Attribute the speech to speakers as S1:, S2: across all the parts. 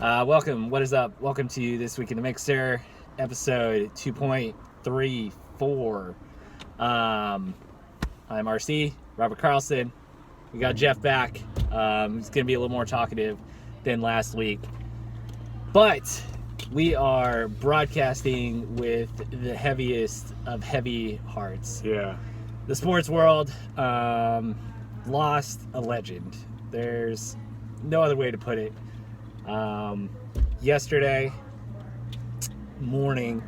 S1: Welcome. What is up? Welcome to This Week in the Mixer, episode 2.34. I'm RC, Robert Carlson. We got Jeff back. He's going to be a little more talkative than last week. But we are broadcasting with the heaviest of heavy hearts.
S2: Yeah.
S1: The sports world lost a legend. There's no other way to put it. Yesterday morning,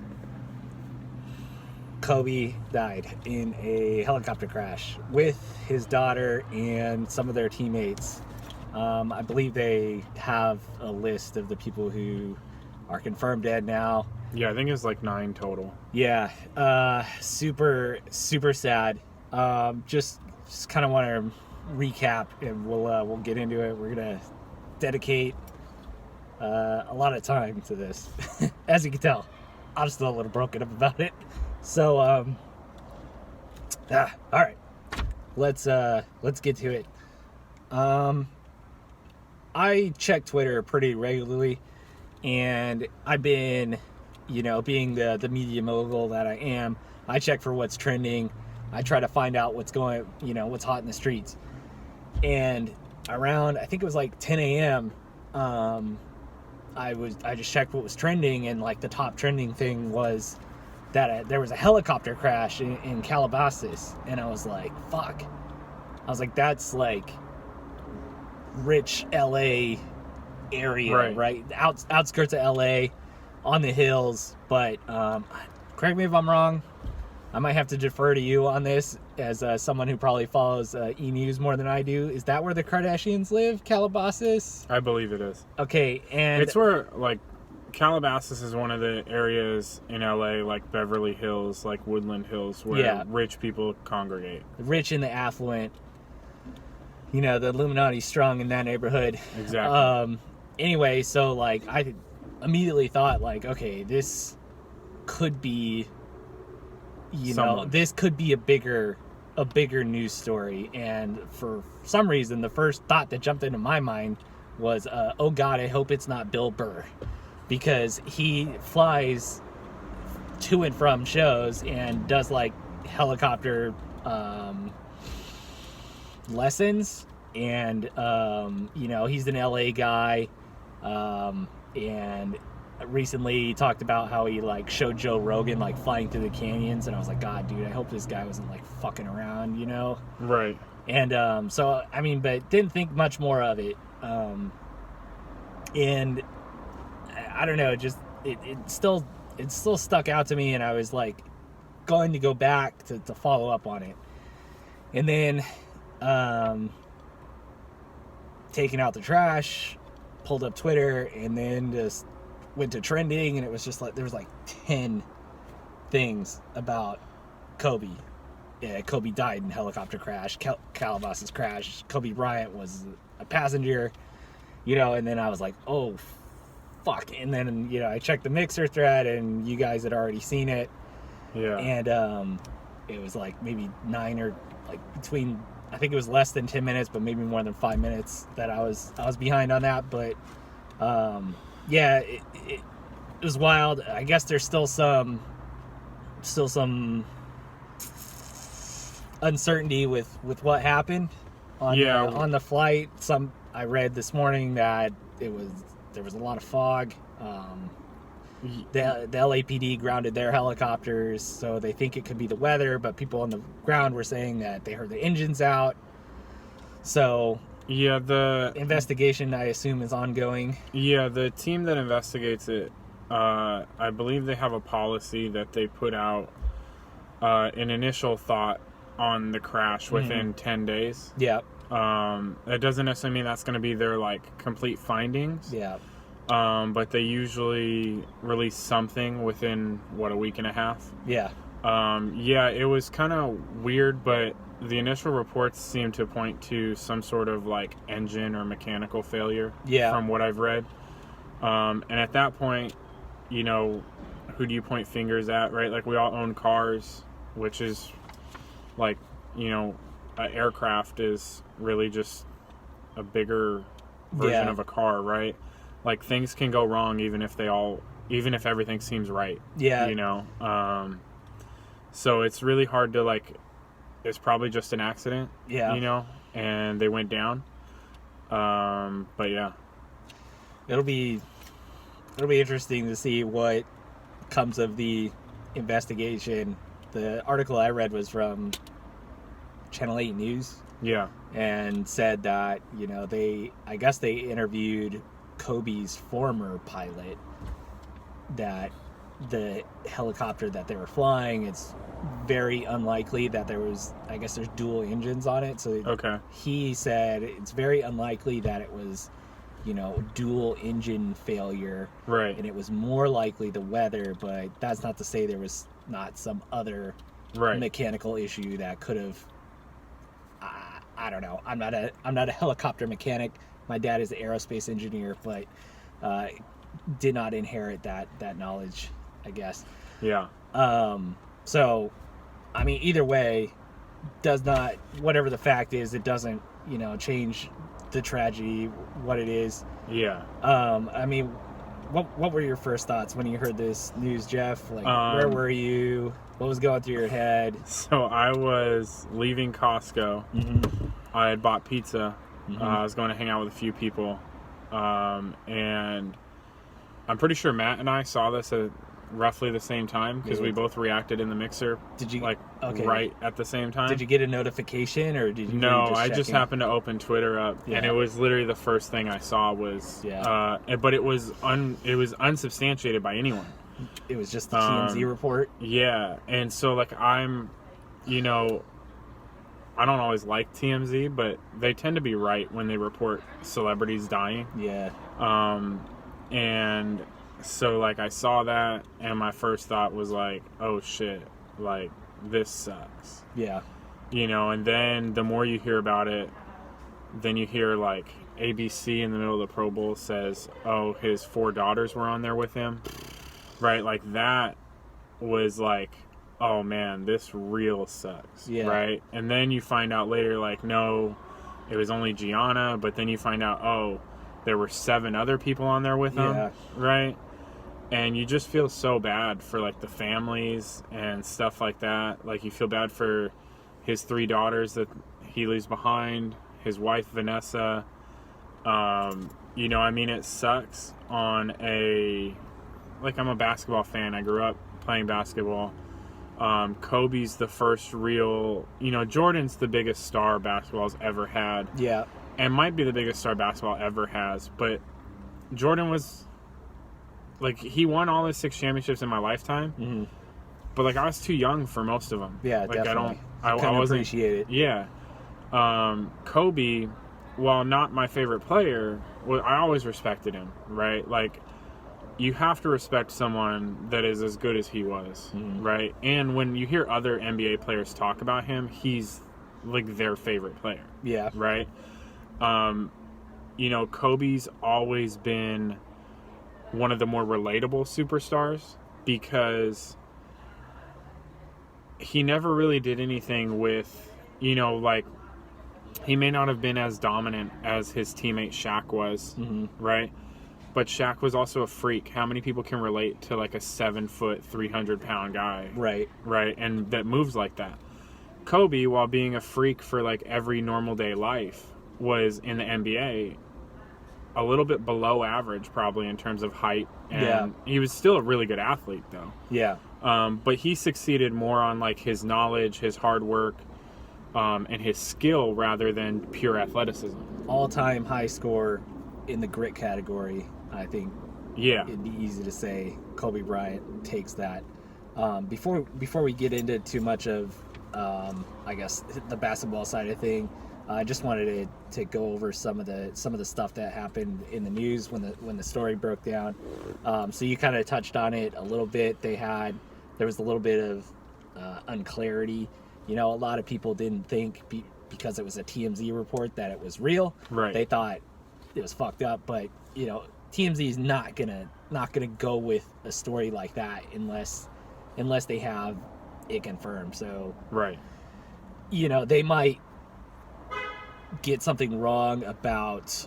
S1: Kobe died in a helicopter crash with his daughter and some of their teammates. I believe they have a list of the people who are confirmed dead now.
S2: Yeah, I think it's like 9 total.
S1: Yeah, super sad. Just kind of want to recap, and we'll get into it. We're gonna dedicate a lot of time to this. As you can tell, I'm still a little broken up about it. So, all right, let's get to it. I check Twitter pretty regularly, and I've been, being the media mogul that I am, I check for what's trending. I try to find out what's what's hot in the streets. And around, I think it was like 10 a.m., I just checked what was trending, and like the top trending thing was that there was a helicopter crash in Calabasas, and I was like, fuck. I was like, that's like rich LA area, right? Outskirts of LA, on the hills. But correct me if I'm wrong. I might have to defer to you on this as someone who probably follows E-News more than I do. Is that where the Kardashians live, Calabasas?
S2: I believe it is.
S1: Okay, and
S2: it's where, like, Calabasas is one of the areas in LA, like Beverly Hills, like Woodland Hills, where rich people congregate.
S1: Rich and the affluent. The Illuminati's strong in that neighborhood.
S2: Exactly.
S1: Anyway, so, like, I immediately thought, like, okay, this could be... this could be a bigger news story. And for some reason, the first thought that jumped into my mind was, oh God, I hope it's not Bill Burr, because he flies to and from shows and does like helicopter lessons, and he's an LA guy, and recently he talked about how he like showed Joe Rogan like flying through the canyons, and I was like, God, dude, I hope this guy wasn't like fucking around,
S2: Right.
S1: And so I mean, but didn't think much more of it. And I don't know, just it still stuck out to me, and I was like going to go back to follow up on it, and then taking out the trash, pulled up Twitter, and then just went to trending, and it was just like there was like 10 things about Kobe. Yeah, Kobe died in a helicopter crash, Calabasas crash. Kobe Bryant was a passenger, and then I was like, oh fuck. And then I checked the Mixer thread, and you guys had already seen it.
S2: Yeah.
S1: And it was like maybe 9 or like between, I think it was less than 10 minutes, but maybe more than 5 minutes that I was behind on that. But yeah, it was wild. I guess there's still some uncertainty with what happened on the flight. I read this morning that there was a lot of fog. The LAPD grounded their helicopters, so they think it could be the weather, but people on the ground were saying that they heard the engines out. So
S2: yeah, the
S1: investigation, I assume, is ongoing.
S2: Yeah, the team that investigates it, I believe they have a policy that they put out an initial thought on the crash within 10 days.
S1: Yeah.
S2: That doesn't necessarily mean that's going to be their like complete findings.
S1: Yeah.
S2: But they usually release something within a week and a half.
S1: Yeah.
S2: Yeah, it was kind of weird, but the initial reports seem to point to some sort of like engine or mechanical failure.
S1: Yeah.
S2: From what I've read. And at that point, who do you point fingers at, right? Like, we all own cars, which is like, an aircraft is really just a bigger version of a car, right? like things can go wrong even if everything seems right.
S1: Yeah.
S2: You know, so it's really hard to like. It's probably just an accident.
S1: Yeah.
S2: You know, and they went down. But yeah,
S1: It'll be interesting to see what comes of the investigation. The article I read was from Channel 8 News.
S2: yeah,
S1: And said that, you know, I guess they interviewed Kobe's former pilot, that the helicopter that they were flying, it's very unlikely that there's dual engines on it. So
S2: okay,
S1: he said it's very unlikely that it was, you know, dual engine failure.
S2: right,
S1: And it was more likely the weather, but that's not to say there was not some other
S2: right,
S1: mechanical issue that could have. I don't know. I'm not a helicopter mechanic. My dad is an aerospace engineer, but did not inherit that knowledge, I guess.
S2: yeah,
S1: So, I mean, either way, does not, whatever the fact is, it doesn't, you know, change the tragedy, what it is.
S2: yeah.
S1: I mean, what were your first thoughts when you heard this news, Jeff? Like, where were you? What was going through your head?
S2: So I was leaving Costco.
S1: Mm-hmm.
S2: I had bought pizza.
S1: Mm-hmm.
S2: I was going to hang out with a few people, and I'm pretty sure Matt and I saw this at roughly the same time because we both reacted in the mixer.
S1: Did you
S2: right at the same time?
S1: Did you get a notification, or did you?
S2: No,
S1: really
S2: I just
S1: checking?
S2: happened to open Twitter up, and it was literally the first thing I saw was.
S1: Yeah.
S2: But it was unsubstantiated by anyone.
S1: It was just the TMZ report.
S2: Yeah, and so like I'm, you know, I don't always like TMZ, but they tend to be right when they report celebrities dying.
S1: Yeah.
S2: And so like I saw that, and my first thought was like, oh shit, like this sucks.
S1: Yeah.
S2: You know, and then the more you hear about it, then you hear like ABC in the middle of the Pro Bowl says, oh, his 4 daughters were on there with him. Right? Like that was like, oh man, this real sucks.
S1: Yeah.
S2: Right? And then you find out later, like, no, it was only Gianna, but then you find out, oh, there were 7 other people on there with him.
S1: Yeah.
S2: Right? And you just feel so bad for like the families and stuff like that. Like you feel bad for his 3 daughters that he leaves behind, his wife Vanessa. You know, I mean, it sucks on a, like, I'm a basketball fan. I grew up playing basketball. Kobe's the first real, you know, Jordan's the biggest star basketball's ever had.
S1: Yeah.
S2: And might be the biggest star basketball ever has. But Jordan was, like, he won all his 6 championships in my lifetime.
S1: Mm-hmm.
S2: But, like, I was too young for most of them.
S1: Yeah,
S2: like,
S1: definitely.
S2: I
S1: couldn't
S2: wasn't,
S1: appreciate it.
S2: Yeah. Kobe, while not my favorite player, well, I always respected him, right? Like, you have to respect someone that is as good as he was, right? And when you hear other NBA players talk about him, he's like their favorite player.
S1: Yeah.
S2: Right? You know, Kobe's always been one of the more relatable superstars because he never really did anything with, you know, like, he may not have been as dominant as his teammate Shaq was, right? But Shaq was also a freak. How many people can relate to like a 7-foot, 300-pound guy?
S1: Right.
S2: Right. And that moves like that. Kobe, while being a freak for like every normal day life, was in the NBA a little bit below average, probably in terms of height. And he was still a really good athlete, though.
S1: Yeah.
S2: But he succeeded more on like his knowledge, his hard work, and his skill rather than pure athleticism.
S1: All-time high score in the grit category. I think it'd be easy to say Kobe Bryant takes that. Before we get into too much of, I guess, the basketball side of thing, I just wanted to go over some of the stuff that happened in the news when the story broke down. So you kind of touched on it a little bit. There was a little bit of unclarity. You know, a lot of people didn't think because it was a TMZ report that it was real.
S2: Right.
S1: They thought it was fucked up, but you know, TMZ is not gonna go with a story like that unless they have it confirmed. So
S2: right,
S1: you know, they might get something wrong about,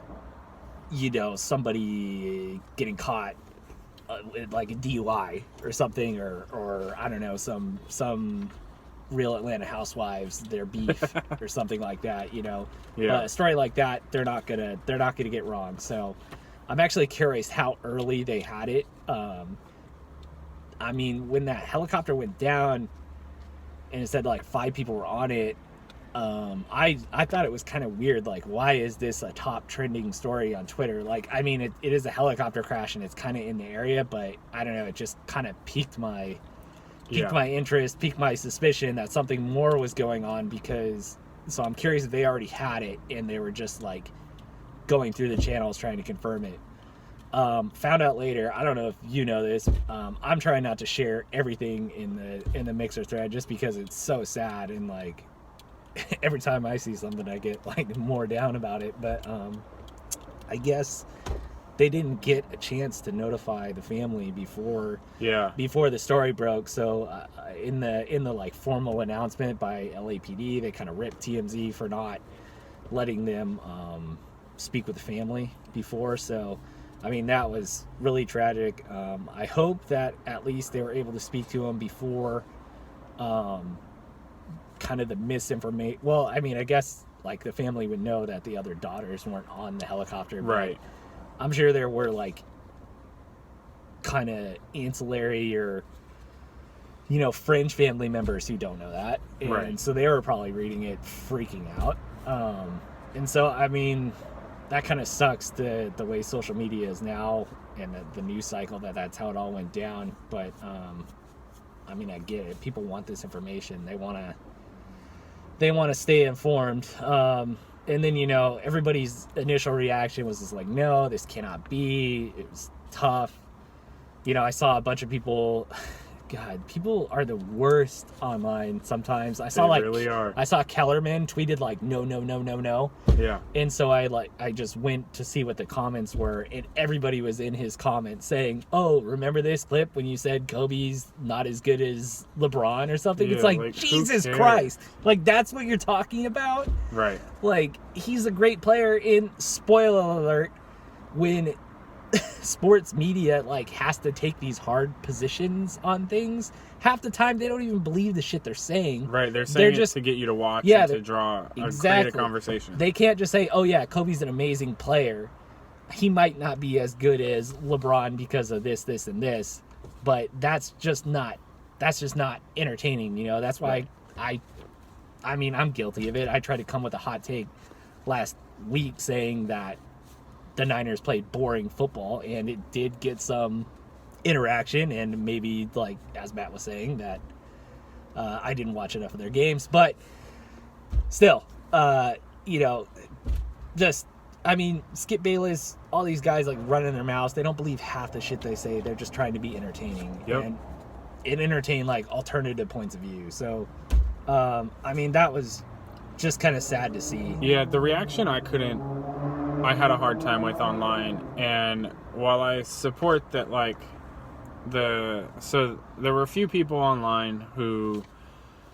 S1: somebody getting caught with like a DUI or something, or I don't know, some Real Atlanta Housewives, their beef or something like that,
S2: Yeah.
S1: But a story like that, they're not gonna get wrong. So I'm actually curious how early they had it. I mean, when that helicopter went down and it said like 5 people were on it, I thought it was kind of weird. Like, why is this a top trending story on Twitter? Like, I mean, it is a helicopter crash and it's kind of in the area, but I don't know, it just kind of piqued my interest, piqued my suspicion that something more was going on, because so I'm curious if they already had it and they were just like going through the channels trying to confirm it. Found out later, I don't know if you know this, I'm trying not to share everything in the Mixer thread just because it's so sad, and like every time I see something I get like more down about it. But I guess they didn't get a chance to notify the family before the story broke. So in the like formal announcement by LAPD, they kind of ripped TMZ for not letting them speak with the family before. So I mean, that was really tragic. I hope that at least they were able to speak to him before kind of the misinformation. Well, I mean, I guess like the family would know that the other daughters weren't on the helicopter,
S2: right?
S1: I'm sure there were like kind of ancillary or fringe family members who don't know that, and
S2: right.
S1: So they were probably reading it freaking out. And so I mean, that kind of sucks, the way social media is now and the news cycle, that's how it all went down. But I mean, I get it. People want this information. They want to stay informed. And then, everybody's initial reaction was just like, no, this cannot be. It was tough. I saw a bunch of people. God, people are the worst online sometimes. I saw
S2: really are.
S1: I saw Kellerman tweeted like no.
S2: Yeah.
S1: And so I just went to see what the comments were, and everybody was in his comments saying, "Oh, remember this clip when you said Kobe's not as good as LeBron or something?"
S2: Yeah,
S1: it's like Jesus Christ. Like, that's what you're talking about?
S2: Right.
S1: Like, he's a great player. In spoiler alert, when sports media like has to take these hard positions on things, half the time they don't even believe the shit they're saying.
S2: Right, they're saying just to get you to watch and to draw create a conversation.
S1: They can't just say, oh yeah, Kobe's an amazing player, he might not be as good as LeBron because of this and this, but that's just not entertaining. That's why I mean, I'm guilty of it. I tried to come with a hot take last week saying that the Niners played boring football, and it did get some interaction, and maybe, like, as Matt was saying, that I didn't watch enough of their games, but still, just, I mean, Skip Bayless, all these guys, like, running their mouths, they don't believe half the shit they say. They're just trying to be entertaining, and entertain, like, alternative points of view. So, I mean, that was just kind of sad to see.
S2: Yeah, the reaction I had a hard time with online, and while I support that, like, so there were a few people online who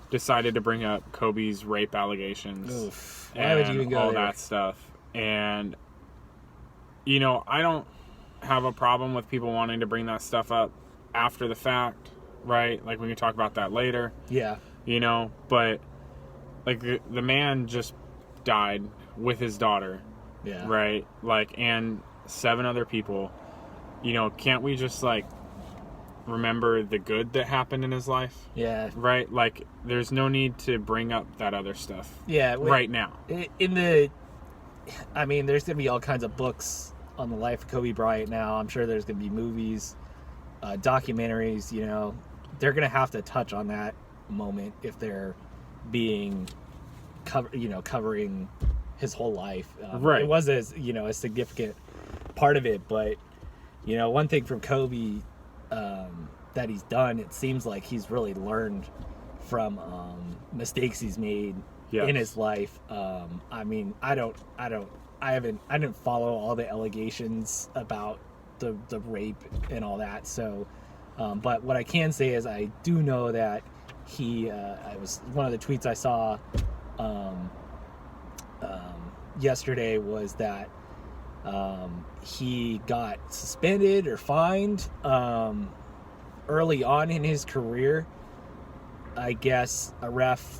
S2: decided to bring up Kobe's rape allegations.
S1: Oof. Why would you even go
S2: all
S1: there?
S2: that stuff. And I don't have a problem with people wanting to bring that stuff up after the fact, right? Like, we can talk about that later.
S1: Yeah.
S2: But like the man just died with his daughter.
S1: Yeah.
S2: Right? Like, and 7 other people. Can't we just, like, remember the good that happened in his life?
S1: Yeah.
S2: Right? Like, there's no need to bring up that other stuff.
S1: Yeah.
S2: Right now.
S1: I mean, there's going to be all kinds of books on the life of Kobe Bryant now. I'm sure there's going to be movies, documentaries, They're going to have to touch on that moment if they're being covering his whole life.
S2: Right.
S1: It was a significant part of it, but one thing from Kobe that he's done, it seems like he's really learned from mistakes he's made in his life. I mean, I didn't follow all the allegations about the rape and all that. So, but what I can say is I do know that it was one of the tweets I saw yesterday was that He got suspended or fined early on in his career. I guess a ref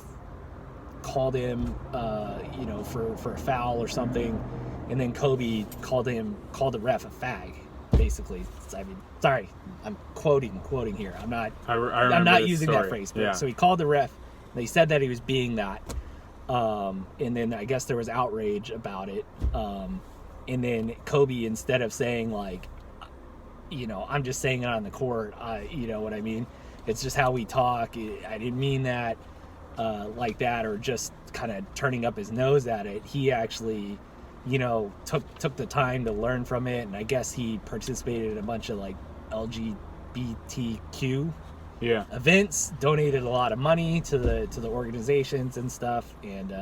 S1: called him, for a foul or something, and then Kobe called the ref a fag, basically. I mean, sorry, I'm quoting here. I'm not. I'm not using that phrase. But, So he called the ref. They said that he was being that, and then I guess there was outrage about it. And then Kobe, instead of saying like, I'm just saying it on the court, you know what I mean? It's just how we talk. I didn't mean that like that, or just kind of turning up his nose at it. He actually, took the time to learn from it, and I guess he participated in a bunch of like LGBTQ events, donated a lot of money to the organizations and stuff, and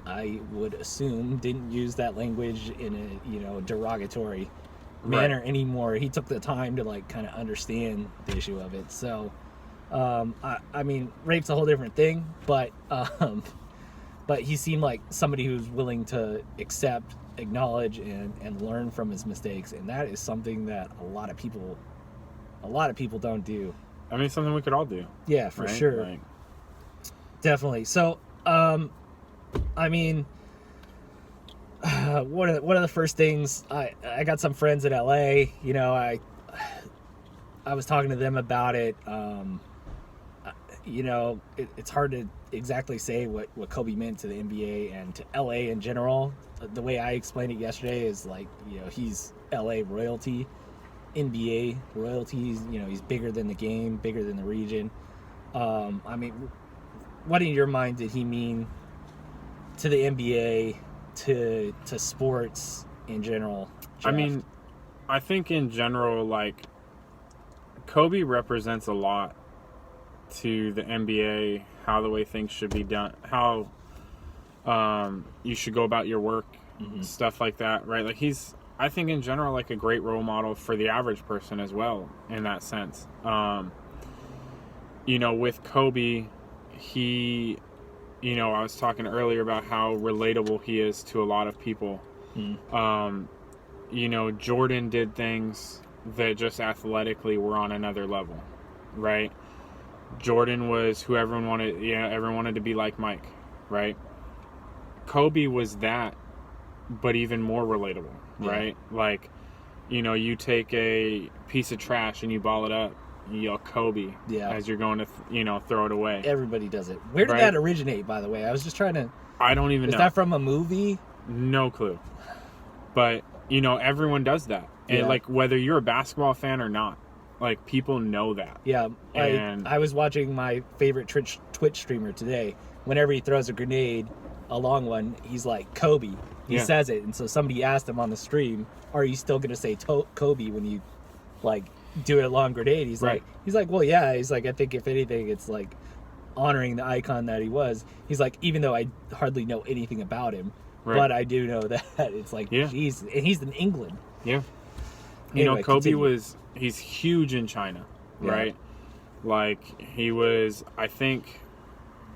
S1: I would assume didn't use that language in a derogatory manner anymore. He took the time to like kind of understand the issue of it. So I mean, rape's a whole different thing, but he seemed like somebody who's willing to accept, acknowledge, and learn from his mistakes, and that is something that a lot of people don't do.
S2: I mean, something we could all do.
S1: Yeah, for sure. Like... Definitely. So, I mean, one of the first things, I got some friends in LA. I was talking to them about it. It's hard to exactly say what Kobe meant to the NBA and to LA in general. The way I explained it yesterday is like, he's LA royalty, NBA royalties. He's bigger than the game, bigger than the region. I mean, what in your mind did he mean to the NBA, to sports in general, Jeff?
S2: I mean, I think in general, like, Kobe represents a lot to the NBA, how the way things should be done, how you should go about your work, stuff like that, right? Like, he's, I think in general, like a great role model for the average person as well, in that sense. With Kobe, he... I was talking earlier about how relatable he is to a lot of people. Jordan did things that just athletically were on another level, right? Jordan was who everyone wanted to be like Mike, right? Kobe was that, but even more relatable, right? Like, you take a piece of trash and you ball it up, you yell Kobe as you're going to throw it away.
S1: Everybody does it. Where did that originate, by the way? I was just trying to...
S2: I don't even know.
S1: Is that from a movie?
S2: No clue. But everyone does that. And like, whether you're a basketball fan or not, like, people know that.
S1: Yeah. And I was watching my favorite Twitch streamer today. Whenever he throws a grenade, a long one, he's like, Kobe. He says it. And so somebody asked him on the stream, are you still going to say Kobe when you like do a long grenade? He's like, well, yeah. He's like, I think if anything, it's like honoring the icon that he was. He's like, even though I hardly know anything about him, but I do know that it's like, geez, and he's in England.
S2: Yeah.
S1: Anyway,
S2: Kobe he's huge in China, right? Like, he was, I think,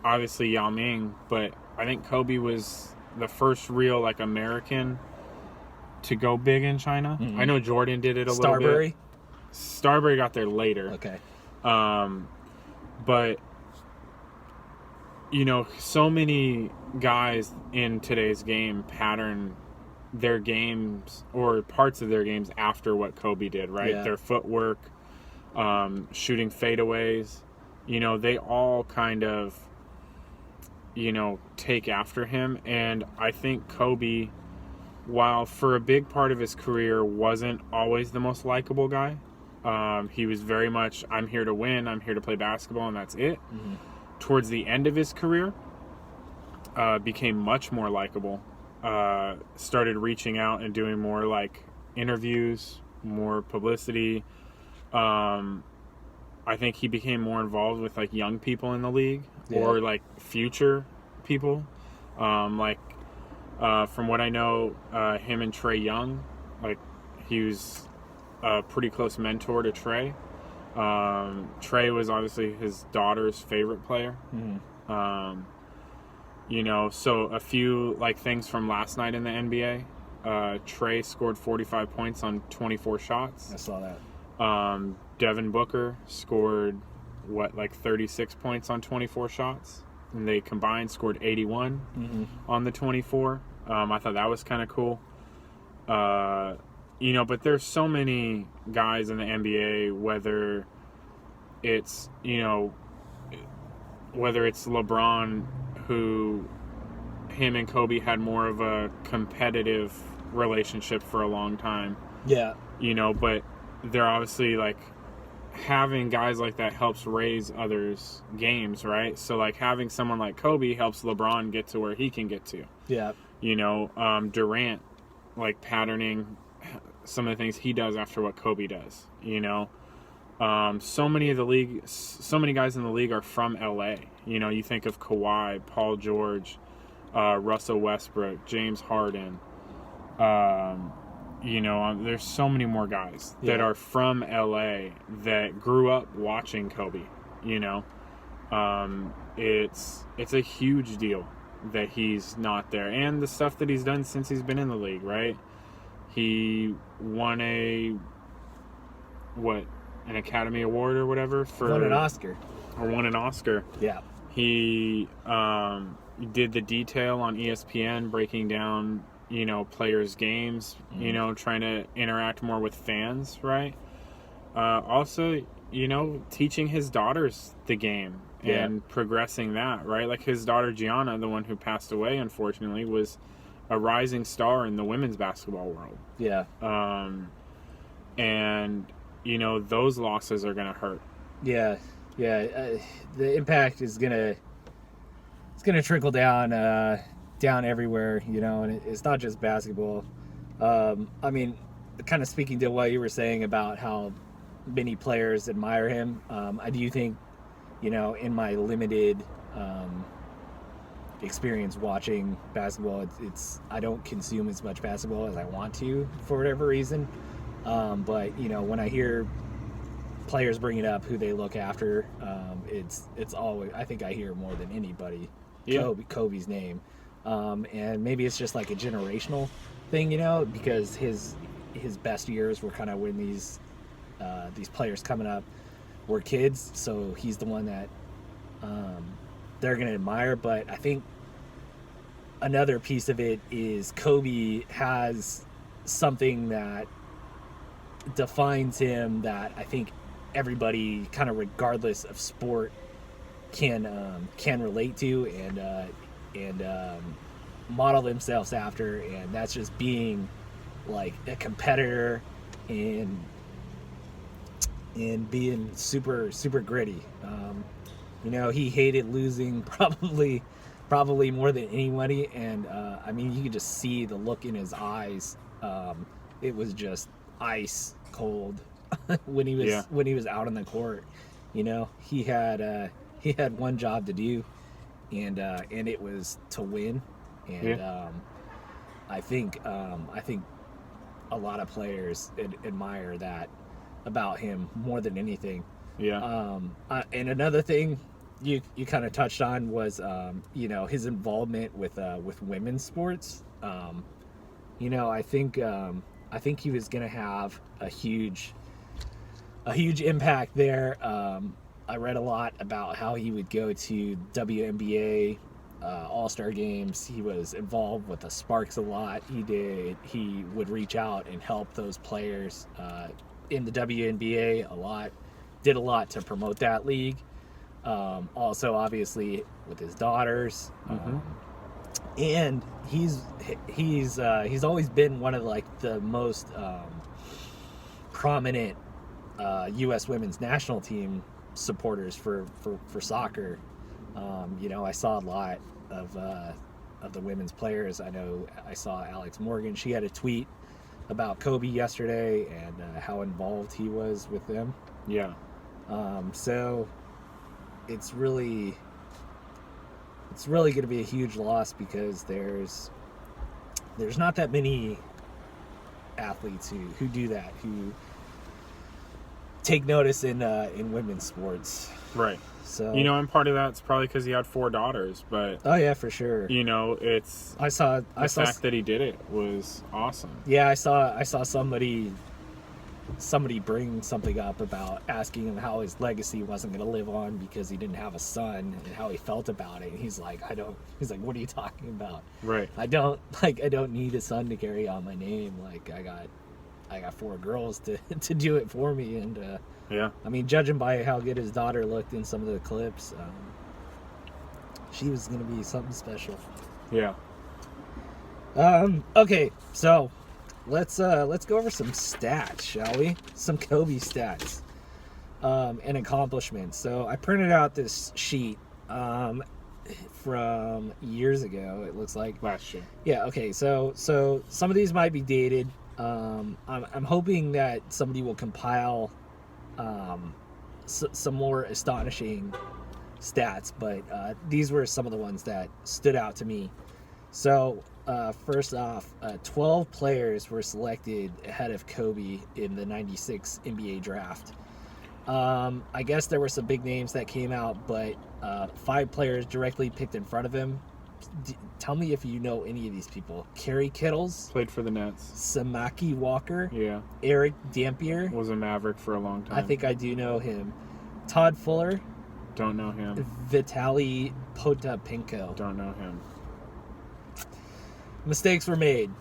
S2: obviously Yao Ming, but I think Kobe was the first real, like, American to go big in China. I know Jordan did it a little bit. Starbury got there later.
S1: Okay.
S2: But, so many guys in today's game pattern their games or parts of their games after what Kobe did, right? Their footwork, shooting fadeaways, they all kind of, take after him. And I think Kobe, while for a big part of his career wasn't always the most likable guy, he was very much, I'm here to win, I'm here to play basketball, and that's it. Towards the end of his career, became much more likable. Started reaching out and doing more like interviews, more publicity. I think he became more involved with like young people in the league or like future people. From what I know, him and Trae Young, like, he was a pretty close mentor to Trae. Trae was obviously his daughter's favorite player. So a few like things from last night in the NBA. Trey scored 45 points on 24 shots.
S1: I saw that.
S2: Devin Booker scored, 36 points on 24 shots. And they combined scored 81 on the 24. I thought that was kind of cool. But there's so many guys in the NBA, whether it's LeBron, who him and Kobe had more of a competitive relationship for a long time.
S1: Yeah.
S2: But they're obviously having guys like that helps raise others' games, right? So having someone like Kobe helps LeBron get to where he can get to.
S1: Yeah.
S2: Durant, patterning some of the things he does after what Kobe does. So many guys in the league are from LA. You think of Kawhi, Paul George, Russell Westbrook, James Harden. There's so many more guys that are from LA that grew up watching Kobe. It's a huge deal that he's not there, and the stuff that he's done since he's been in the league, right? He won an Academy Award or whatever
S1: won an Oscar.
S2: Yeah. He did the detail on ESPN breaking down players' games, trying to interact more with fans, right? Also, teaching his daughters the game and progressing that, right? His daughter Gianna, the one who passed away, unfortunately, was a rising star in the women's basketball world.
S1: Yeah.
S2: And, those losses are going to hurt.
S1: Yeah. Yeah. The impact is going to trickle down everywhere, and it's not just basketball. Kind of speaking to what you were saying about how many players admire him, I do think, in my limited experience watching basketball, I don't consume as much basketball as I want to for whatever reason. But when I hear players bring it up who they look after, it's always, I think I hear more than anybody Kobe's name. And maybe it's just a generational thing, because his best years were kind of when these players coming up were kids, so he's the one that they're going to admire. But I think another piece of it is Kobe has something that defines him that I think everybody, kind of regardless of sport, can relate to and model themselves after, and that's just being a competitor and being super gritty. He hated losing probably more than anybody, and you could just see the look in his eyes. It was just ice cold when he was out on the court. He had one job to do, and it was to win. And I think a lot of players admire that about him more than anything.
S2: Yeah.
S1: And another thing you kind of touched on was his involvement with women's sports. I think he was gonna have a huge impact there. I read a lot about how he would go to WNBA All-Star games. He was involved with the Sparks a lot. He would reach out and help those players in the WNBA a lot. Did a lot to promote that league. Also, obviously, with his daughters. And he's always been one of the most prominent U.S. women's national team supporters for soccer. I saw a lot of the women's players. I know I saw Alex Morgan. She had a tweet about Kobe yesterday and how involved he was with them.
S2: Yeah.
S1: So it's really going to be a huge loss, because there's not that many athletes who do that, take notice in women's sports.
S2: Right.
S1: So
S2: and part of that's probably because he had 4 daughters, but
S1: oh yeah, for sure.
S2: It's
S1: I saw
S2: the fact that he did it was awesome.
S1: Yeah, I saw somebody bring something up about asking him how his legacy wasn't going to live on because he didn't have a son and how he felt about it. And he's like, what are you talking about?
S2: Right.
S1: I don't need a son to carry on my name. Like I got 4 girls to do it for me. And
S2: yeah,
S1: I mean, judging by how good his daughter looked in some of the clips, she was going to be something special.
S2: Yeah.
S1: Okay, so let's go over some stats, shall we? Some Kobe stats and accomplishments. So I printed out this sheet from years ago. It looks like
S2: Last year.
S1: Yeah. Okay. So some of these might be dated. I'm hoping that somebody will compile some more astonishing stats, but these were some of the ones that stood out to me. So first off, 12 players were selected ahead of Kobe in the 96 NBA draft. I guess there were some big names that came out, but 5 players directly picked in front of him. Tell me if you know any of these people. Kerry Kittles.
S2: Played for the Nets.
S1: Samaki Walker.
S2: Yeah.
S1: Eric Dampier.
S2: Was a Maverick for a long time.
S1: I think I do know him. Todd Fuller.
S2: Don't know him.
S1: Vitaly Potapenko.
S2: Don't know him.
S1: Mistakes were made.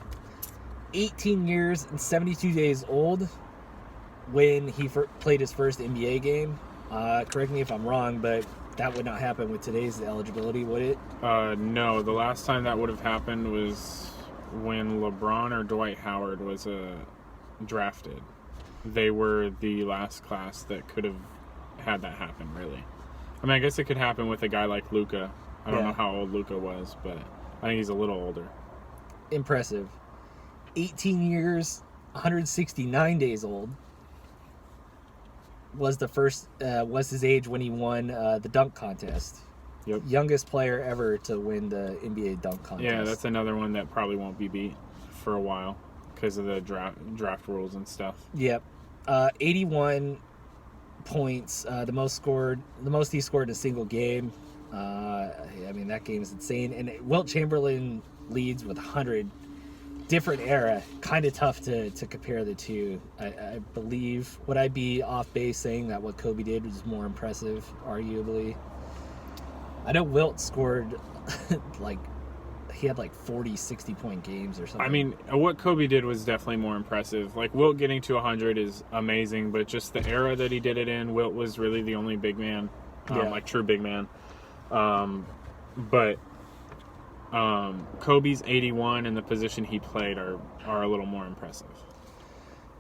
S1: 18 years and 72 days old when he played his first NBA game. Correct me if I'm wrong, but that would not happen with today's eligibility, would it?
S2: No. The last time that would have happened was when LeBron or Dwight Howard was drafted. They were the last class that could have had that happen, really. I mean, I guess it could happen with a guy like Luka. I don't know how old Luka was, but I think he's a little older.
S1: Impressive. 18 years, 169 days old was his age when he won the dunk contest.
S2: Yep.
S1: Youngest player ever to win the NBA dunk contest.
S2: Yeah, that's another one that probably won't be beat for a while because of the draft rules and stuff.
S1: Yep. 81 points, the most he scored in a single game. I mean, that game is insane. And Wilt Chamberlain leads with 100. Different era, kind of tough to compare the two. I believe, would I be off base saying that what Kobe did was more impressive, arguably? I know Wilt scored he had 40, 60-point games or something.
S2: I mean, what Kobe did was definitely more impressive. Like, Wilt getting to 100 is amazing, but just the era that he did it in, Wilt was really the only big man, true big man. But Kobe's 81 and the position he played are a little more impressive.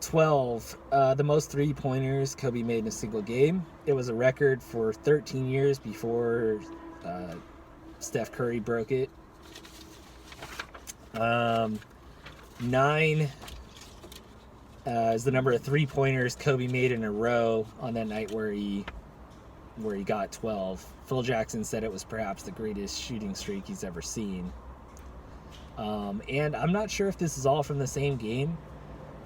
S1: 12, the most 3-pointers Kobe made in a single game. It was a record for 13 years before Steph Curry broke it. 9 is the number of 3-pointers Kobe made in a row on that night where he got 12. Phil Jackson said it was perhaps the greatest shooting streak he's ever seen. And I'm not sure if this is all from the same game,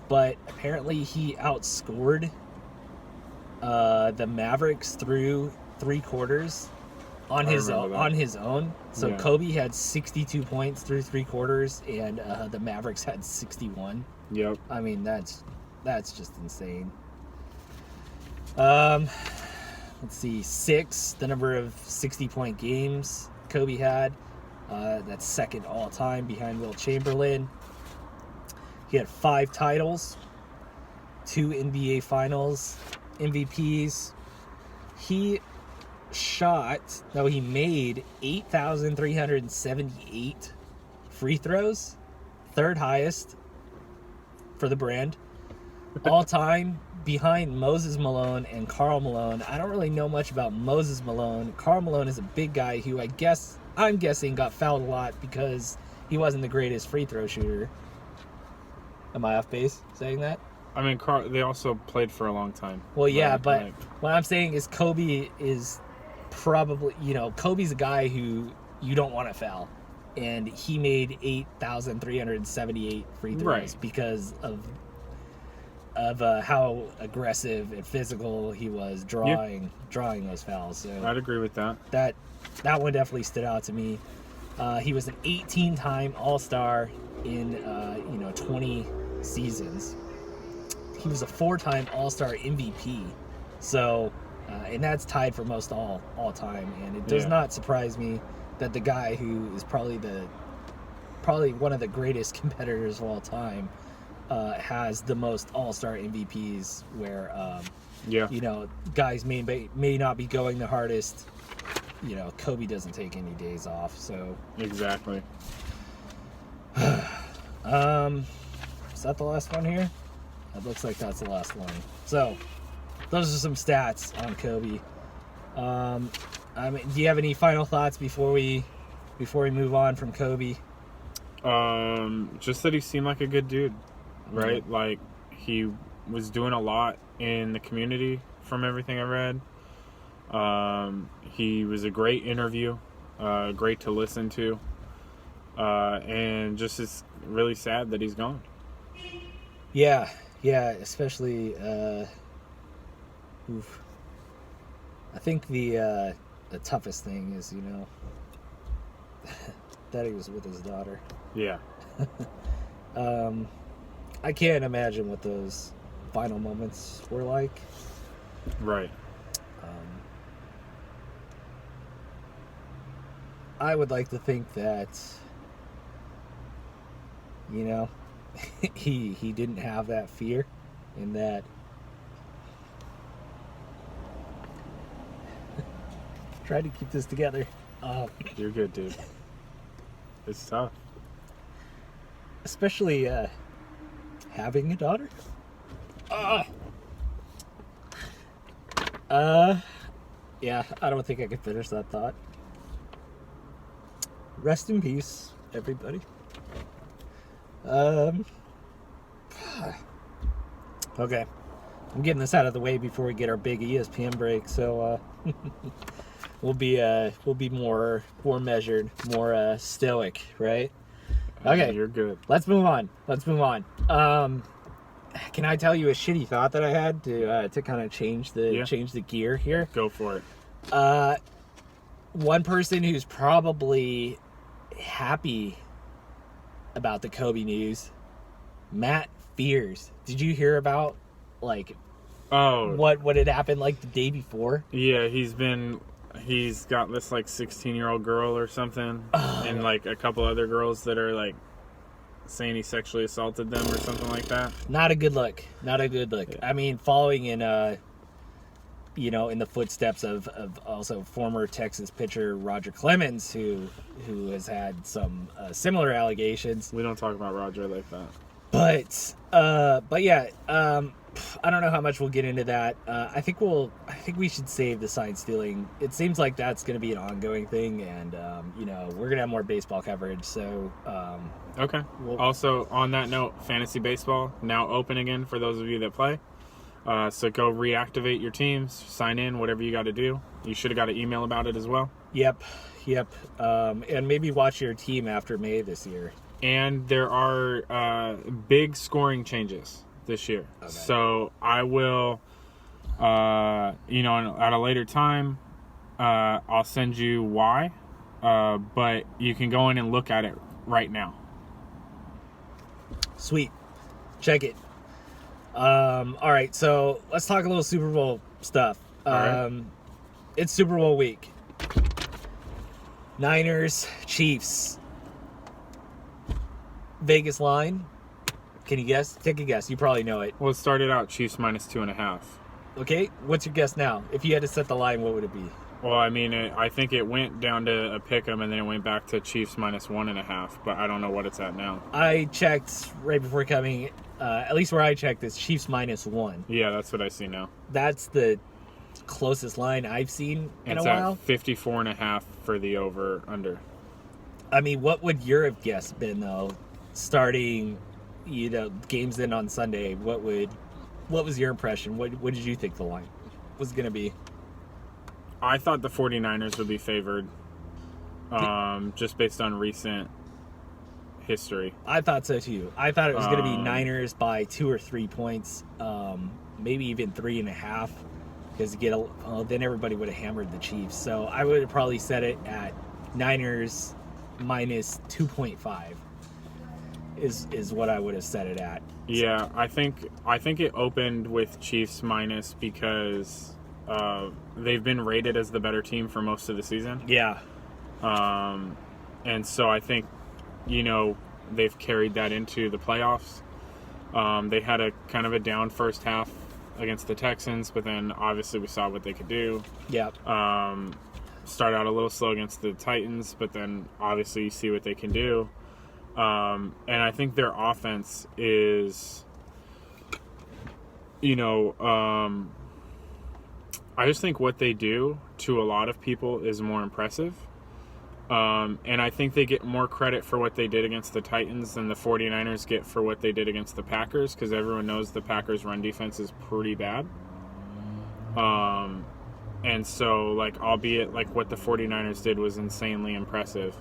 S1: but apparently he outscored the Mavericks through 3 quarters on his own. So yeah. Kobe had 62 points through 3 quarters, and the Mavericks had 61.
S2: Yep.
S1: I mean, that's just insane. Let's see, 6, the number of 60-point games Kobe had. That's second all time behind Wilt Chamberlain. He had 5 titles, 2 NBA Finals MVPs. He made 8,378 free throws, third highest for the brand. All time, behind Moses Malone and Karl Malone. I don't really know much about Moses Malone. Karl Malone is a big guy who I'm guessing got fouled a lot because he wasn't the greatest free throw shooter. Am I off base saying that?
S2: I mean, they also played for a long time.
S1: Well, yeah, but what I'm saying is Kobe is probably, Kobe's a guy who you don't want to foul. And he made 8,378 free throws because of of how aggressive and physical he was drawing those fouls. So
S2: I'd agree with that.
S1: that one definitely stood out to me. He was an 18-time All-Star in 20 seasons. He was a 4-time All-Star MVP. So, and that's tied for most all time. And it does not surprise me that the guy who is probably one of the greatest competitors of all time has the most All-Star MVPs. Where guys may not be going the hardest. Kobe doesn't take any days off. So
S2: exactly.
S1: Is that the last one here? It looks like that's the last one. So, those are some stats on Kobe. Do you have any final thoughts before we move on from Kobe?
S2: Just that he seemed like a good dude, right? Mm-hmm. Like, he was doing a lot in the community from everything I read. He was a great interview, great to listen to. And just it's really sad that he's gone.
S1: Yeah, especially I think the toughest thing is, that he was with his daughter.
S2: Yeah.
S1: I can't imagine what those final moments were like.
S2: Right.
S1: I would like to think that, he didn't have that fear, and that try to keep this together.
S2: You're good, dude. It's tough,
S1: especially having a daughter. Yeah, I don't think I can finish that thought. Rest in peace, everybody. Okay, I'm getting this out of the way before we get our big ESPN break, so we'll be more measured, more stoic, right? Okay,
S2: you're good.
S1: Let's move on. Can I tell you a shitty thought that I had to kind of change the gear here?
S2: Go for it.
S1: One person who's probably happy about the Kobe news, Matt Fears. Did you hear about what had happened the day before?
S2: Yeah, he's got this 16-year-old girl or something, and a couple other girls that are saying he sexually assaulted them or something like that.
S1: Not a good look. Yeah. I mean, following in in the footsteps of also former Texas pitcher Roger Clemens, who has had some similar allegations.
S2: We don't talk about Roger like that.
S1: But yeah, I don't know how much we'll get into that. I think we should save the sign stealing. It seems like that's going to be an ongoing thing, and we're gonna have more baseball coverage. So
S2: okay. Also, on that note, fantasy baseball now open again for those of you that play. So go reactivate your teams, sign in, whatever you got to do. You should have got an email about it as well.
S1: Yep. And maybe watch your team after May this year.
S2: And there are big scoring changes this year. Okay. So I will, at a later time, I'll send you why. But you can go in and look at it right now.
S1: Sweet. Check it. All right, so let's talk a little Super Bowl stuff.
S2: Right.
S1: It's Super Bowl week. Niners, Chiefs. Vegas line. Can you guess? Take a guess. You probably know it.
S2: Well, it started out Chiefs -2.5.
S1: Okay, what's your guess now? If you had to set the line, what would it be?
S2: Well, I mean, I think it went down to a pick 'em, and then it went back to Chiefs -1.5. But I don't know what it's at now.
S1: I checked right before coming. At least where I checked, it's Chiefs -1.
S2: Yeah, that's what I see now.
S1: That's the closest line I've seen in a while.
S2: It's at 54.5 for the over/under.
S1: I mean, what would your have guess been though? Starting, games in on Sunday. What was your impression? What did you think the line was going to be?
S2: I thought the 49ers would be favored, just based on recent history.
S1: I thought so too. I thought it was going to be
S2: Um,
S1: Niners by 2 or 3 points, maybe even 3.5, because then everybody would have hammered the Chiefs. So I would have probably set it at Niners minus 2.5 is what I would have set it at.
S2: Yeah, I think it opened with Chiefs minus because they've been rated as the better team for most of the season.
S1: Yeah.
S2: And so I think, they've carried that into the playoffs. They had a kind of a down first half against the Texans, but then obviously we saw what they could do.
S1: Yeah.
S2: Started out a little slow against the Titans, but then obviously you see what they can do. And I think their offense is, I just think what they do to a lot of people is more impressive. And I think they get more credit for what they did against the Titans than the 49ers get for what they did against the Packers, because everyone knows the Packers' run defense is pretty bad. And so, albeit what the 49ers did was insanely impressive,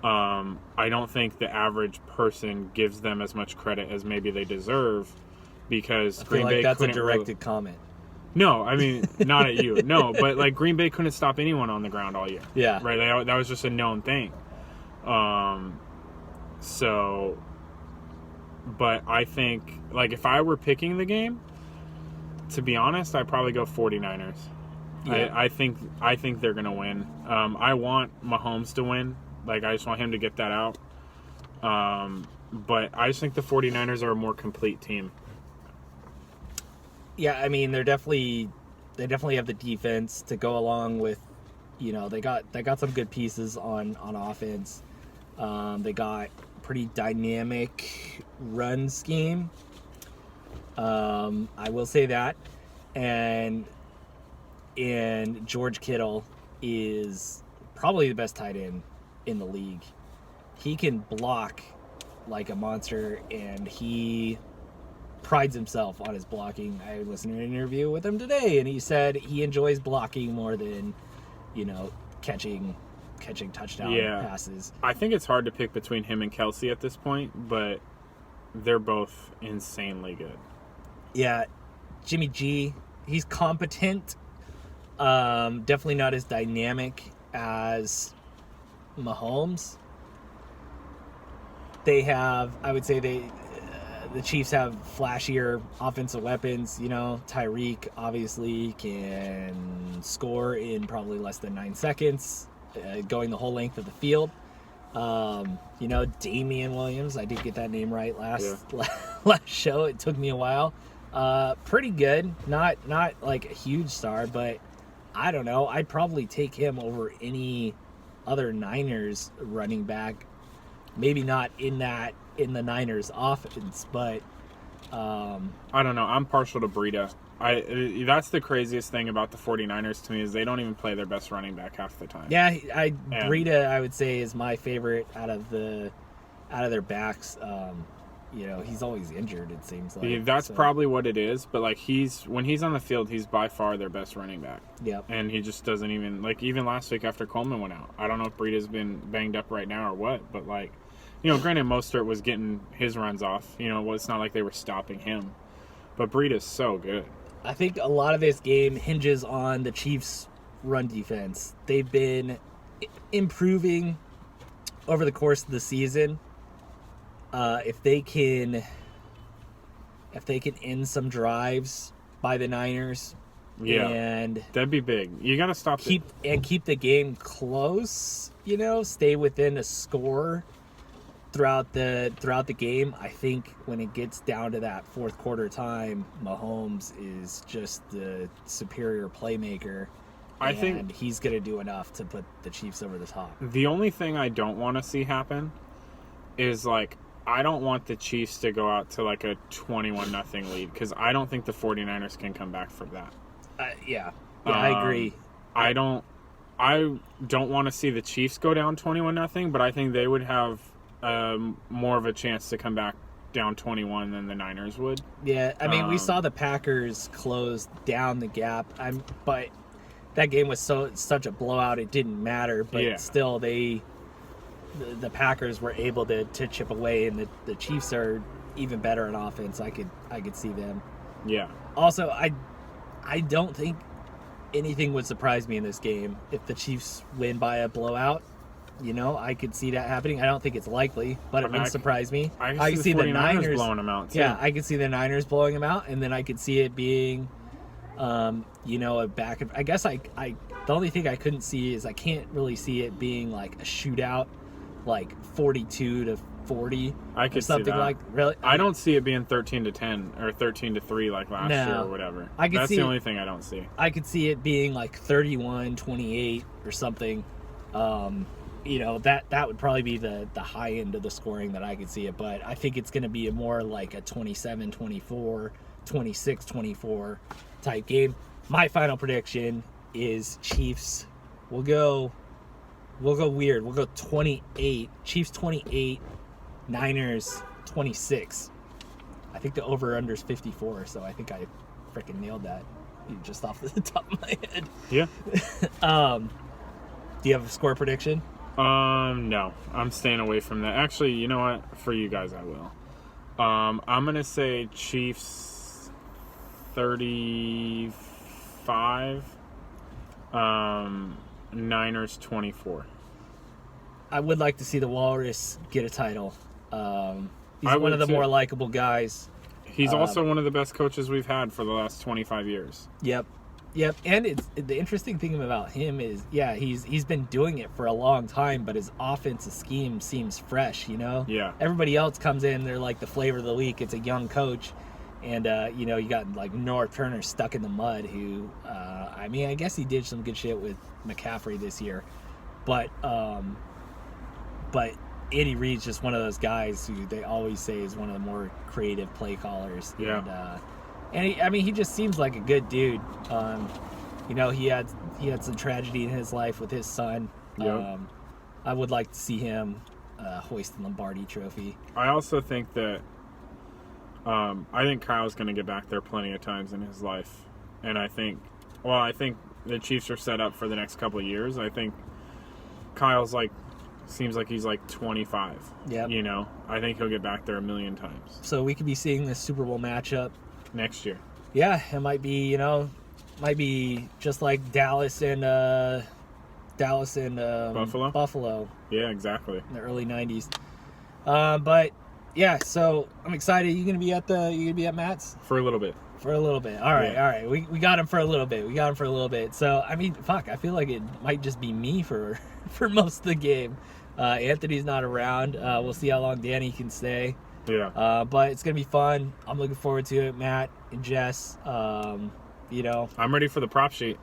S2: I don't think the average person gives them as much credit as maybe they deserve, because
S1: I feel
S2: Green
S1: like
S2: Bay
S1: that's a
S2: couldn't
S1: directed comment.
S2: No, I mean, not at you. No, but Green Bay couldn't stop anyone on the ground all year.
S1: Yeah.
S2: Right? That was just a known thing. So, but I think, if I were picking the game, to be honest, I'd probably go 49ers.
S1: Yeah.
S2: I think they're going to win. I want Mahomes to win. I just want him to get that out. But I just think the 49ers are a more complete team.
S1: Yeah, I mean they definitely have the defense to go along with, they got some good pieces on offense. They got pretty dynamic run scheme. I will say that, and George Kittle is probably the best tight end in the league. He can block like a monster, and he prides himself on his blocking. I listened to an interview with him today, and he said he enjoys blocking more than, catching touchdown passes.
S2: I think it's hard to pick between him and Kelsey at this point, but they're both insanely good.
S1: Yeah, Jimmy G, he's competent. Definitely not as dynamic as Mahomes. I would say the Chiefs have flashier offensive weapons. Tyreek obviously can score in probably less than 9 seconds, going the whole length of the field. Damian Williams, I did get that name right last show. It took me a while. Pretty good. Not like a huge star, but I don't know. I'd probably take him over any other Niners running back. Maybe not in the Niners offense, but
S2: I don't know. I'm partial to Breida. That's the craziest thing about the 49ers to me, is they don't even play their best running back half the time.
S1: Yeah, Breida, I would say, is my favorite out of their backs. He's always injured, it seems like.
S2: That's probably what it is, but when he's on the field, he's by far their best running back.
S1: Yep.
S2: And he just doesn't even last week after Coleman went out. I don't know if Breida's been banged up right now or what, but granted, Mostert was getting his runs off. It's not like they were stopping him. But Breida's so good.
S1: I think a lot of this game hinges on the Chiefs' run defense. They've been improving over the course of the season. If they can end some drives by the Niners, and
S2: that'd be big. You got to stop
S1: keep the game close. Stay within a score throughout the game. I think when it gets down to that fourth quarter time, Mahomes is just the superior playmaker. I think he's going to do enough to put the Chiefs over the top.
S2: The only thing I don't want to see happen is I don't want the Chiefs to go out to a 21-0 lead, because I don't think the 49ers can come back from that.
S1: I agree.
S2: I don't want to see the Chiefs go down 21-0, but I think they would have more of a chance to come back down 21 than the Niners would.
S1: Yeah, I mean, we saw the Packers close down the gap. But that game was such a blowout, it didn't matter. But still, they the Packers were able to chip away, and the Chiefs are even better on offense. I could see them.
S2: Yeah.
S1: Also, I don't think anything would surprise me in this game if the Chiefs win by a blowout. You know, I could see that happening. I don't think it's likely, but it wouldn't surprise me.
S2: I could see the Niners blowing them out, too.
S1: Yeah, I could see the Niners blowing them out, and then I could see it being, you know, a back. I guess the only thing I couldn't see is I can't really see it being like a shootout, like 42-40.
S2: I could
S1: or something
S2: see that.
S1: like really.
S2: I don't see it being 13-10 or 13-3 like last year or whatever. That's the only thing I don't see.
S1: I could see it being like 31-28 or something. You know, that would probably be the high end of the scoring that I could see it, but I think it's going to be more like a 27-24, 26-24 type game. My final prediction is Chiefs. We'll go weird. We'll go 28. Chiefs 28, Niners 26. I think the over-under is 54, so I think I freaking nailed that just off the top of my head.
S2: Yeah.
S1: Do you have a score prediction?
S2: No. I'm staying away from that. Actually, you know what? For you guys, I will. I'm going to say Chiefs 35, Niners 24.
S1: I would like to see the Walrus get a title. He's one of the more likable guys.
S2: He's also one of the best coaches we've had for the last 25 years.
S1: Yep. And the interesting thing about him is, yeah, he's been doing it for a long time, but his offensive scheme seems fresh, you know?
S2: Yeah.
S1: Everybody else comes in, they're like the flavor of the week. It's a young coach. And, you know, you got like North Turner stuck in the mud who, I mean, I guess he did some good shit with McCaffrey this year. But Andy Reid's just one of those guys who they always say is one of the more creative play callers.
S2: Yeah.
S1: And he just seems like a good dude. You know, he had some tragedy in his life with his son.
S2: Yep.
S1: I would like to see him hoist the Lombardi Trophy.
S2: I also think that I think Kyle's going to get back there plenty of times in his life, and I think the Chiefs are set up for the next couple of years. I think Kyle's seems like he's like 25.
S1: Yeah.
S2: You know, I think he'll get back there a million times.
S1: So we could be seeing this Super Bowl matchup
S2: next year.
S1: Yeah, it might be, just like Dallas and Buffalo.
S2: Yeah, exactly.
S1: In the early 90s. But yeah, so I'm excited. You gonna be at Matt's?
S2: For a little bit.
S1: All right. We got him for a little bit. So I mean, fuck, I feel like it might just be me for most of the game. Anthony's not around. We'll see how long Danny can stay.
S2: Yeah.
S1: But it's gonna be fun. I'm looking forward to it. Matt and Jess. I'm
S2: ready for the prop sheet.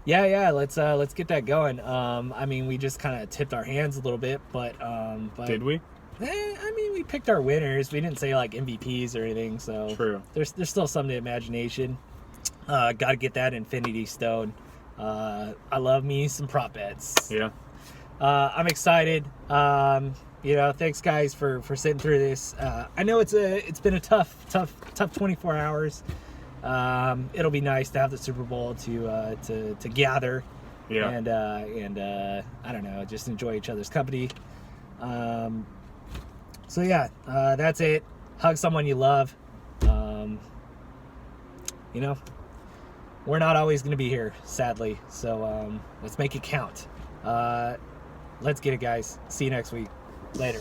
S1: Yeah. Let's get that going. I mean, we just kind of tipped our hands a little bit, but
S2: did we?
S1: I mean, we picked our winners. We didn't say like MVPs or anything. So
S2: true.
S1: There's still some to imagination. Got to get that Infinity Stone. I love me some prop bets.
S2: Yeah.
S1: I'm excited. Thanks guys for sitting through this. I know it's been a tough 24 hours. It'll be nice to have the Super Bowl to gather.
S2: Yeah.
S1: And I don't know, just enjoy each other's company. So yeah, that's it. Hug someone you love. We're not always going to be here, sadly. So let's make it count. Let's get it, guys. See you next week. Later.